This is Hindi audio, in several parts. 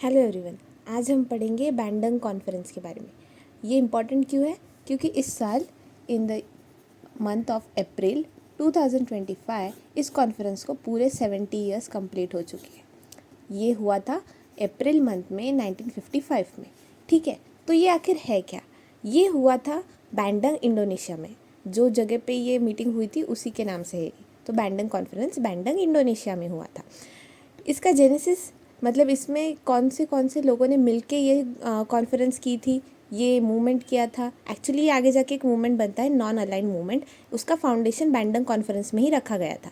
Hello everyone. आज हम पढ़ेंगे बैंडंग कॉन्फ्रेंस के बारे में। ये इम्पॉर्टेंट क्यों है? क्योंकि इस साल in the month of April 2025 इस कॉन्फ्रेंस को पूरे 70 इयर्स कंप्लीट हो चुके हैं। ये हुआ था अप्रैल मंथ में 1955 में। ठीक है, तो ये आखिर है क्या? ये हुआ था बैंडंग इंडोनेशिया में। जो जगह पे ये मीटिंग हुई थी उसी के नाम से है। तो बैंडंग कॉन्फ्रेंस बैंडंग इंडोनेशिया में हुआ था। इसका जेनेसिस मतलब इसमें कौन से लोगों ने मिलके ये कॉन्फ्रेंस की थी, ये मूवमेंट किया था। एक्चुअली ये आगे जाके एक मूवमेंट बनता है, नॉन अलाइन मूवमेंट। उसका फाउंडेशन बैंडंग कॉन्फ्रेंस में ही रखा गया था।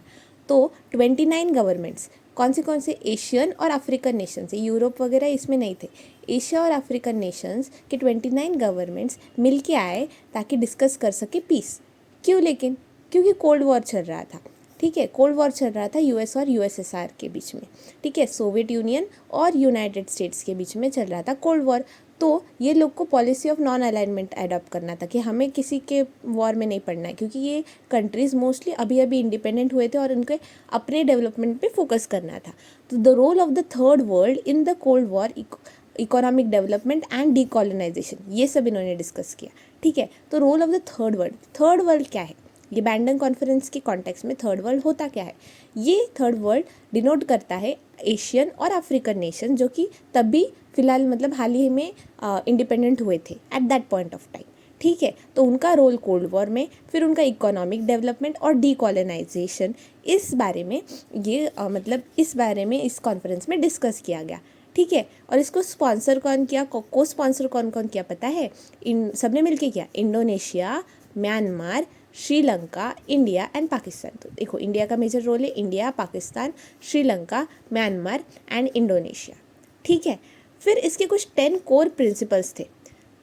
तो 29 गवर्नमेंट्स कौन से एशियन और अफ्रीकन नेशंस, यूरोप वगैरह इसमें नहीं थे, एशिया और अफ्रीकन नेशंस के 29 गवर्नमेंट्स मिल के आए ताकि डिस्कस कर सके पीस। क्यों? लेकिन क्योंकि कोल्ड वॉर चल रहा था। ठीक है, कोल्ड वॉर चल रहा था यूएस और यूएसएसआर के बीच में। ठीक है, सोवियत यूनियन और यूनाइटेड स्टेट्स के बीच में चल रहा था कोल्ड वॉर। तो ये लोग को policy of non alignment adopt करना था कि हमें किसी के वॉर में नहीं पड़ना है, क्योंकि ये कंट्रीज़ मोस्टली अभी अभी इंडिपेंडेंट हुए थे और उनके अपने डेवलपमेंट पे फोकस करना था। तो the role of the third world in the cold war, economic development and decolonisation, ये सब इन्होंने डिस्कस किया। ठीक है, तो role of the third world क्या है? ये बैंडंग कॉन्फ्रेंस के कॉन्टेक्स्ट में थर्ड वर्ल्ड होता क्या है? ये थर्ड वर्ल्ड डिनोट करता है एशियन और अफ्रीकन नेशन, जो कि तभी फिलहाल मतलब हाल ही में इंडिपेंडेंट हुए थे at that point of time. ठीक है, तो उनका रोल कोल्ड वॉर में, फिर उनका इकोनॉमिक डेवलपमेंट और डीकोलोनाइजेशन, इस बारे में ये मतलब इस बारे में इस कॉन्फ्रेंस में डिस्कस किया गया। ठीक है, और इसको स्पॉन्सर कौन किया, को स्पॉन्सर कौन कौन किया पता है? इन सबने मिलके किया, Indonesia, Myanmar, Sri Lanka, India and Pakistan. तो देखो इंडिया का मेजर रोल है, India, Pakistan, Sri Lanka, Myanmar and Indonesia. ठीक है, फिर इसके कुछ 10 कोर प्रिंसिपल्स थे,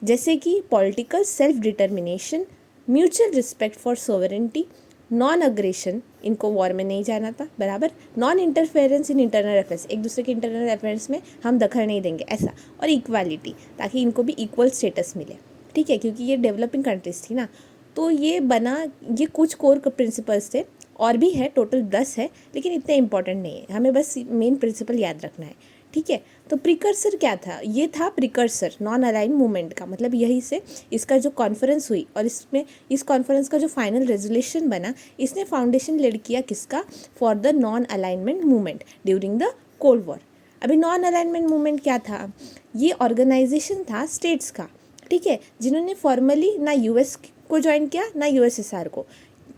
जैसे कि political self determination, mutual respect for sovereignty, non aggression, इनको वॉर में नहीं जाना था बराबर, non interference in internal affairs, एक दूसरे के इंटरनल अफेयर्स में हम दखल नहीं देंगे ऐसा, और इक्वालिटी, ताकि इनको भी इक्वल स्टेटस मिले। ठीक है, क्योंकि ये डेवलपिंग कंट्रीज थी ना, तो ये बना, ये कुछ कोर प्रिंसिपल्स थे। और भी है, टोटल 10 है, लेकिन इतने इंपॉर्टेंट नहीं है, हमें बस मेन प्रिंसिपल याद रखना है। ठीक है, तो प्रिकर्सर क्या था? ये था प्रिकर्सर नॉन अलाइन मूवमेंट का, मतलब यही से इसका जो कॉन्फ्रेंस हुई और इसमें इस कॉन्फ्रेंस का जो फाइनल रेजोल्यूशन बना, इसने फाउंडेशन लेड किया किसका? For the non alignment movement during the cold war. अभी नॉन अलाइनमेंट मूवमेंट क्या था? ये ऑर्गेनाइजेशन था स्टेट्स का। ठीक है, जिन्होंने फॉर्मली ना यूएस को ज्वाइन किया ना यूएसएसआर को।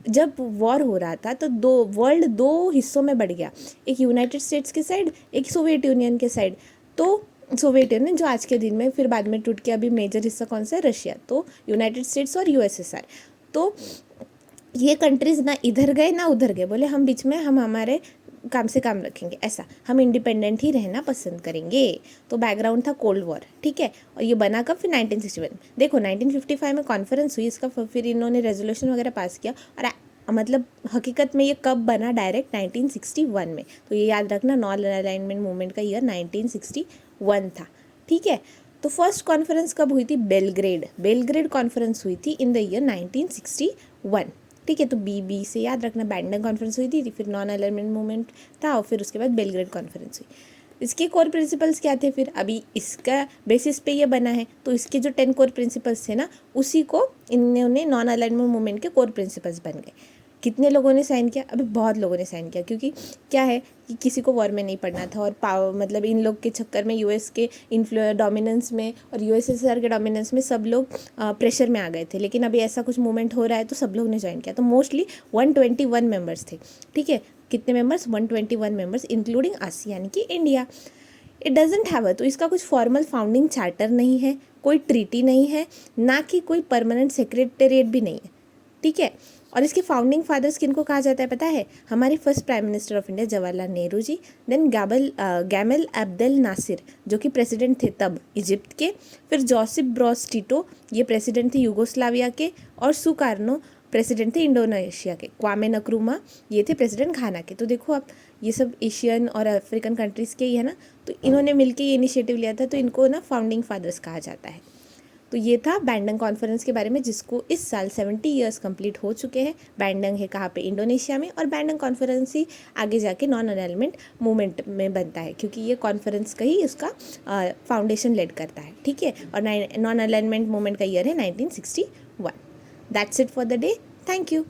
जब वॉर हो रहा था तो वर्ल्ड दो हिस्सों में बढ़ गया, एक यूनाइटेड स्टेट्स के साइड, एक सोवियत यूनियन के साइड। तो सोवियत यूनियन जो आज के दिन में फिर बाद में टूट के अभी मेजर हिस्सा कौन सा है? रशिया। तो यूनाइटेड स्टेट्स और यूएसएसआर, तो ये कंट्रीज़ ना इधर गए ना उधर गए, बोले हम बीच में, हम हमारे काम से काम रखेंगे, ऐसा हम इंडिपेंडेंट ही रहना पसंद करेंगे। तो बैकग्राउंड था कोल्ड वॉर। ठीक है, और ये बना कब? फिर 1961। देखो 1955 में कॉन्फ्रेंस हुई, इसका फिर इन्होंने रेजोल्यूशन वगैरह पास किया, और मतलब हकीकत में ये कब बना? डायरेक्ट 1961 में। तो ये याद रखना, नॉन अलाइनमेंट मूवमेंट का ईयर 1961 था। ठीक है, तो फर्स्ट कॉन्फ्रेंस कब हुई थी? बेलग्रेड कॉन्फ्रेंस हुई थी इन द ईयर 1961। ठीक है, तो बी से याद रखना, बैंडंग कॉन्फ्रेंस हुई थी, फिर नॉन अलाइनमेंट मूवमेंट था, और फिर उसके बाद बेलग्रेड कॉन्फ्रेंस हुई। इसके कोर प्रिंसिपल्स क्या थे? फिर अभी इसका बेसिस पे ये बना है, तो इसके जो 10 कोर प्रिंसिपल्स थे ना, उसी को इन्होंने नॉन अलाइनमेंट मूवमेंट के कोर प्रिंसिपल्स बन गए। कितने लोगों ने साइन किया? अभी बहुत लोगों ने साइन किया, क्योंकि क्या है कि किसी को वॉर में नहीं पड़ना था, और पावर मतलब इन लोग के चक्कर में यूएस के डोमिनेंस में और यूएसएसआर के डोमिनेंस में सब लोग प्रेशर में आ गए थे। लेकिन अभी ऐसा कुछ मूवमेंट हो रहा है तो सब लोग ने ज्वाइन किया, तो मोस्टली 121 मेंबर्स थे। ठीक है, कितने मेंबर्स? 121 मेंबर्स, इंक्लूडिंग आसियान यानी कि इंडिया। इट डजेंट हैव तो इसका कुछ फॉर्मल फाउंडिंग चार्टर नहीं है, कोई ट्रीटी नहीं है, ना कि कोई परमानेंट सेक्रेटेरिएट भी नहीं है। ठीक है, और इसके फाउंडिंग फादर्स किनको कहा जाता है पता है? हमारे first prime minister of India Jawaharlal Nehru ji, then Gamal Abdel Nasser जो कि प्रेसिडेंट थे तब इजिप्ट के, फिर जोसेफ ब्रोज टिटो, ये प्रेसिडेंट थे यूगोस्लाविया के, और सुकार्नो प्रेसिडेंट थे इंडोनेशिया के, क्वामे नक्रुमा ये थे प्रेसिडेंट घाना के। तो देखो आप, ये सब एशियन और अफ्रीकन कंट्रीज़ के ही है ना, तो इन्होंने मिलकर ये इनिशिएटिव लिया था, तो इनको ना फाउंडिंग फादर्स कहा जाता है। तो ये था बैंडंग कॉन्फ्रेंस के बारे में, जिसको इस साल 70 ईयर्स कंप्लीट हो चुके हैं। बैंडंग है कहाँ पे, इंडोनेशिया में, और बैंडंग कॉन्फ्रेंस ही आगे जाके नॉन अलाइनमेंट मूवमेंट में बनता है, क्योंकि ये कॉन्फ्रेंस का ही उसका फाउंडेशन लेड करता है, ठीक है। और नॉन अलाइनमेंट मूवमेंट का ईयर है 1961। That's it for the day. Thank you.